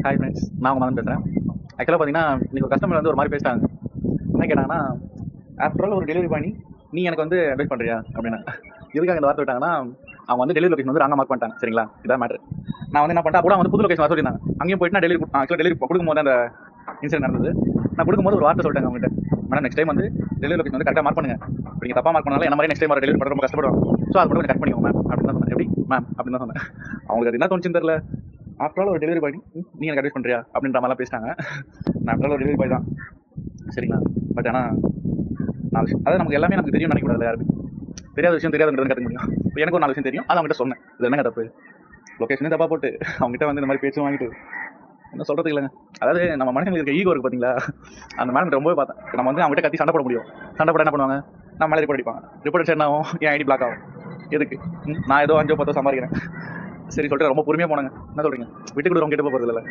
Hi friends, நான் உங்கள் மதன் பேசுகிறேன். ஆக்சுவலாக பார்த்தீங்கன்னா, இன்னைக்கு ஒரு கஸ்டமர் வந்து ஒரு மாதிரி பேசிட்டாங்க. என்ன கேட்டாங்கன்னா, ஆஃப்டர் ஆல் ஒரு டெலிவரி பண்ணி நீ எனக்கு வந்து அட்வைஸ் பண்ணுறியா அப்படின்னு. எதுக்காக இந்த வார்த்தை விட்டாங்கன்னா, அவங்க வந்து டெலிவரி லொகேஷன் வந்து ராங்காக மார்க் பண்ணிட்டாங்க. சரிங்களா, இதான் மேட்ரு. நான் வந்து என்ன பண்ணிட்டேன், கூட வந்து புது லொகேஷன் வர சொல்லியிருந்தாங்க. அங்கேயும் போயிட்டு நான் ஆக்சுவலாக டெலிவரி கொடுக்கும்போது அந்த இன்சிடென்ட் நடந்தது. நான் கொடுக்கும்போது ஒரு வார்த்தை சொல்லிட்டாங்க அவங்ககிட்ட, மேடம் நெக்ஸ்ட் டைம் வந்து டெலிவரி லொகேஷன் வந்து கரெக்டாக மார்க் பண்ணுங்க. இப்போ நீங்கள் தப்பாக மார்க் பண்ணாலும் என்ன மாதிரி நெக்ஸ்ட் டைம் வர டெலிவரி பண்ணுற ரொம்ப கஷ்டப்படுவாங்க. ஸோ அது மட்டும் கொஞ்சம் கரெக்ட் பண்ணிக்கோங்க மேம் அப்படின்னு தான் சொன்னேன். எப்படி மேம் அப்படின்னு தான் சொன்னேன். அவங்களுக்கு அது என்ன தோணுச்சுன்னு தெரியல. ஆஃப்டர் ஆல் ஒரு டெலிவரி பாய் நீ எனக்கு அட்வைஸ் பண்ணுறியா அப்படின்ற மாதிரிலாம் பேசிட்டாங்க. நான் ஆஃப்டர் ஆல் ஒரு டெலிவரி பாய் தான், சரிங்களா. பட் ஆனால் நாலு விஷயம் அதாவது நமக்கு எல்லாமே நமக்கு தெரியும் நினைக்கக்கூடாது. யாருமே தெரியாத விஷயம் தெரியாதுன்றது கற்றுக்க முடியும். இப்போ எனக்கு ஒரு 4 விஷயம் தெரியும், அதை அவங்ககிட்ட சொன்னேன். இது என்னங்க தப்பு, லொக்கேஷனே தப்பாக போட்டு அவங்ககிட்ட வந்து இந்த மாதிரி பேச்சு வாங்கிட்டு என்ன சொல்கிறது இல்லைங்க. அதாவது நம்ம மனுஷங்களுக்கு இருக்க ஈகோ இருக்குது பார்த்தீங்களா, அந்த மேடம் ரொம்பவே பார்த்தேன். நம்ம வந்து அவங்ககிட்ட கத்தி சண்டை போட முடியும். சண்டை போட என்ன பண்ணுவாங்க, நம்ம மேலே ரிப்போர்ட் அடிப்பாங்க. ரிப்போர்ட் அடிச்சு என்ன ஆகும், என் ஐடி பிளாக் ஆகும். எதுக்கு நான் ஏதோ 5 10 சம்பாதிக்கிறேன் சரி சொல்லிட்டு ரொம்ப பொறுமையாக போனாங்க. என்ன சொல்கிறீங்க, விட்டு கொடுக்குறவங்க கிட்ட போகிறது இல்லை.